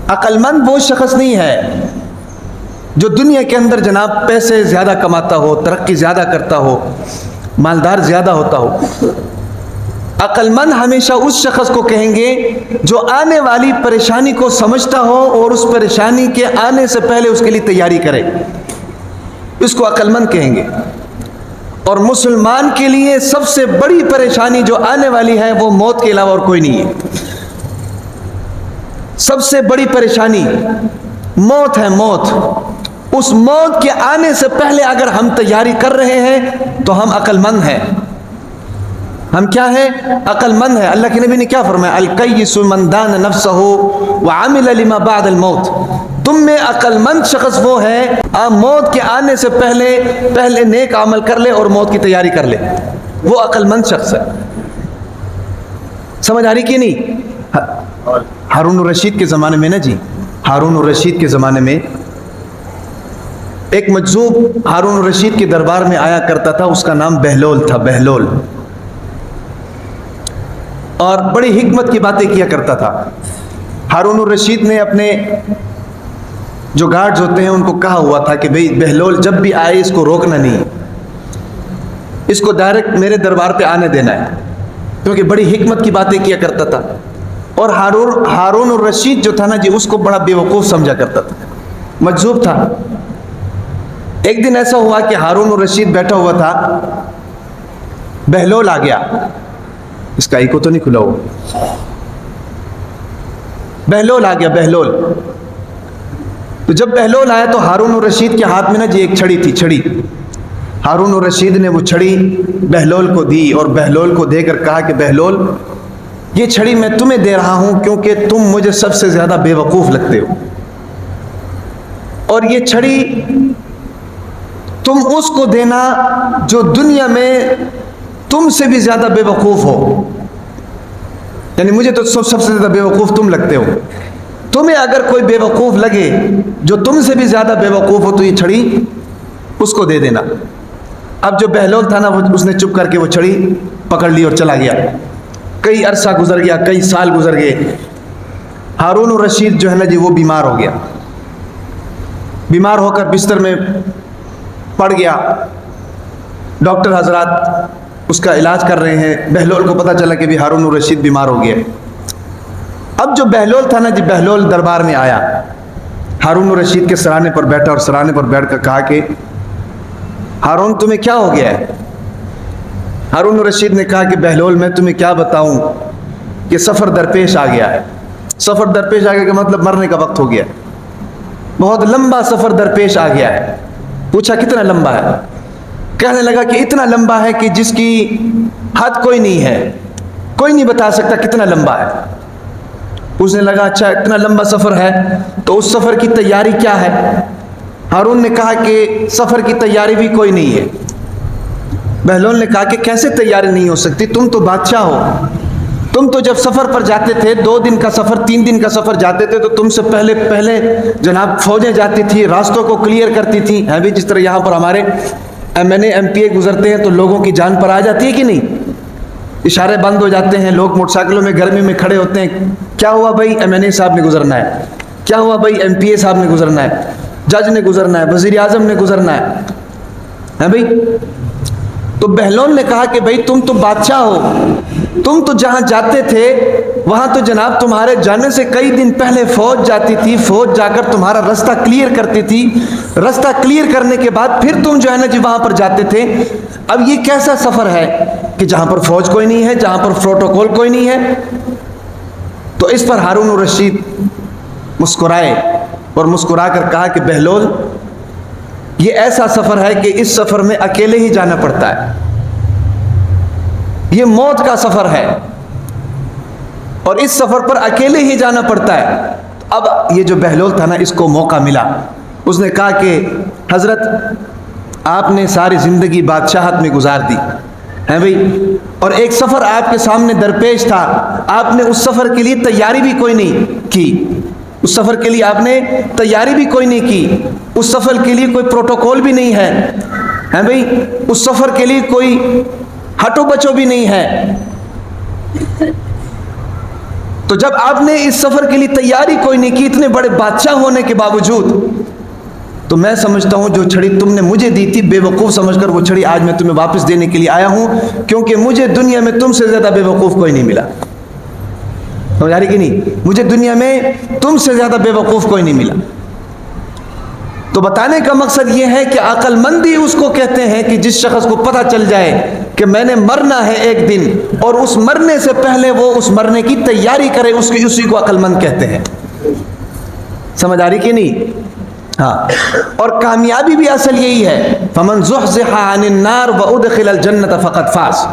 अक्लमंद वो शख्स नहीं है जो दुनिया के अंदर जनाब पैसे ज़्यादा कमाता हो, तरक्की ज़्यादा करता हो, मालदार ज़्यादा होता हो। अक्लमंद हमेशा उस शख्स को कहेंगे जो आने वाली परेशानी को समझता हो और उस परेशानी के आने से पहले उसके लिए तैयारी करे, इसको अक्लमंद कहेंगे। और मुसलमान के लिए सबसे बड़ी परेशानी जो आने वाली है वो मौत के अलावा और कोई नहीं है। सबसे बड़ी परेशानी मौत है, मौत। उस मौत के आने से पहले अगर हम तैयारी कर रहे हैं तो हम अक्लमंद हैं। हम क्या हैं? अक्लमंद है। अल्लाह के नबी ने क्या फरमाया? अल-कय्यिसु मन दान नफ्सहु व अमिल लिमा बअदल मौत। तुम में अक्लमंद शख्स वो है मौत के आने से पहले नेक अमल कर ले और मौत की तैयारी कर ले, वो अक्लमंद शख्स है। समझ आ रही कि नहीं? हारून रशीद के ज़माने में ना जी, हारून रशीद के ज़माने में एक मजज़ूब हारून रशीद के दरबार में आया करता था, उसका नाम बहलोल था, बहलोल। और बड़ी हिकमत की बातें किया करता था। हारून रशीद ने अपने जो गार्ड्स होते हैं उनको कहा हुआ था कि भाई बहलोल जब भी आए इसको रोकना नहीं, इसको डायरेक्ट मेरे दरबार पे आने देना है, क्योंकि बड़ी हिकमत की बातें किया करता था। और हारून रशीद जो था ना जी, उसको बड़ा बेवकूफ़ समझा करता था, मजजूब था। एक दिन ऐसा हुआ कि हारून रशीद बैठा हुआ था, बहलोल आ गया। इसका इको तो नहीं खुला हुआ। बहलोल आ गया, बहलोल। तो जब बहलोल आया तो हारून रशीद के हाथ में ना जी एक छड़ी थी, छड़ी। हारून रशीद ने वो छड़ी बहलोल को दी और बहलोल को देकर कहा कि बहलोल, ये छड़ी मैं तुम्हें दे रहा हूं क्योंकि तुम मुझे सबसे ज्यादा बेवकूफ लगते हो, और ये छड़ी तुम उसको देना जो दुनिया में तुमसे भी ज्यादा बेवकूफ हो। यानी मुझे तो सबसे ज्यादा बेवकूफ तुम लगते हो, तुम्हें अगर कोई बेवकूफ लगे जो तुमसे भी ज्यादा बेवकूफ हो तो ये छड़ी उसको दे देना। अब जो बहलोल था ना, उसने चुप करके वो छड़ी पकड़ ली और चला गया। कई अरसा गुजर गया, कई साल गुजर गए। हारून रशीद जो है ना जी, वो बीमार हो गया। बीमार होकर बिस्तर में पड़ गया। डॉक्टर हजरात उसका इलाज कर रहे हैं। बहलोल को पता चला कि भी हारून रशीद बीमार हो गया। अब जो बहलोल था ना जी, बहलोल दरबार में आया, हारून रशीद के सराहने पर बैठा और सराहने पर बैठकर कहा कि हारून तुम्हें क्या हो गया है? हारून रशीद ने कहा कि बहलोल मैं तुम्हें क्या बताऊं कि सफ़र दरपेश आ गया है। सफ़र दरपेश आ गया का मतलब मरने का वक्त हो गया, बहुत लंबा सफ़र दरपेश आ गया है। पूछा कितना लंबा है? कहने लगा कि इतना लंबा है कि जिसकी हद कोई नहीं है, कोई नहीं बता सकता कितना लंबा है। उसने लगा अच्छा इतना लंबा सफ़र है तो उस सफ़र की तैयारी क्या है? हारून ने कहा कि सफ़र की तैयारी भी कोई नहीं है। बहलोल ने कहा कि कैसे तैयारी नहीं हो सकती? तुम तो बादशाह हो। तुम तो जब सफ़र पर जाते थे, 2 दिन का सफ़र, 3 दिन का सफ़र जाते थे, तो तुमसे पहले जनाब फौजें जाती थी, रास्तों को क्लियर करती थी। है भी जिस तरह यहाँ पर हमारे MNA MPA गुजरते हैं तो लोगों की जान पर आ जाती है कि नहीं? इशारे बंद हो जाते हैं, लोग मोटरसाइकिलों में गर्मी में खड़े होते हैं। क्या हुआ भाई? MNA साहब ने गुजरना है। क्या हुआ भाई? MPA साहब ने गुजरना है, जज ने गुजरना है, वज़ीर आज़म ने गुजरना है भाई। तो बहलोल ने कहा कि भाई तुम तो बादशाह हो, तुम तो जहाँ जाते थे वहाँ तो जनाब तुम्हारे जाने से कई दिन पहले फौज जाती थी, फौज जाकर तुम्हारा रास्ता क्लियर करती थी, रास्ता क्लियर करने के बाद फिर तुम जो है ना जी वहाँ पर जाते थे। अब ये कैसा सफ़र है कि जहाँ पर फौज कोई नहीं है, जहाँ पर प्रोटोकॉल कोई नहीं है? तो इस पर हारून रशीद मुस्कुराए और मुस्कुरा कर कहा कि बहलोल, ये ऐसा सफ़र है कि इस सफ़र में अकेले ही जाना पड़ता है, ये मौत का सफ़र है और इस सफ़र पर अकेले ही जाना पड़ता है। तो अब ये जो बहलोल था ना, इसको मौका मिला। उसने कहा कि हज़रत आपने सारी ज़िंदगी बादशाहत में गुजार दी है भाई, और एक सफ़र आपके सामने दरपेश था, आपने उस सफ़र के लिए तैयारी भी कोई नहीं की, उस सफ़र के लिए आपने तैयारी भी कोई नहीं की, उस सफ़र के लिए कोई प्रोटोकॉल भी नहीं है भाई, उस सफ़र के लिए कोई हटो बचो भी नहीं है। तो जब आपने इस सफ़र के लिए तैयारी कोई नहीं की, इतने बड़े बादशाह होने के बावजूद, तो मैं समझता हूँ जो छड़ी तुमने मुझे दी थी बेवकूफ़ समझकर, वो छड़ी आज मैं तुम्हें वापस देने के लिए आया हूँ, क्योंकि मुझे दुनिया में तुमसे ज़्यादा बेवकूफ़ कोई नहीं मिला। समझ आ रही कि नहीं? मुझे दुनिया में तुमसे ज़्यादा बेवकूफ़ कोई नहीं मिला। तो बताने का मकसद ये है कि अक्लमंदी उसको कहते हैं कि जिस शख्स को पता चल जाए कि मैंने मरना है एक दिन, और उस मरने से पहले वो उस मरने की तैयारी करे, उसकी उसी को अक्लमंद कहते हैं। समझ आ रही कि नहीं? हाँ, और कामयाबी भी असल यही है, फमन ज़ुहज़िहा अनिन नार व उदखिलल जन्नत फ़क़द फ़ाज़।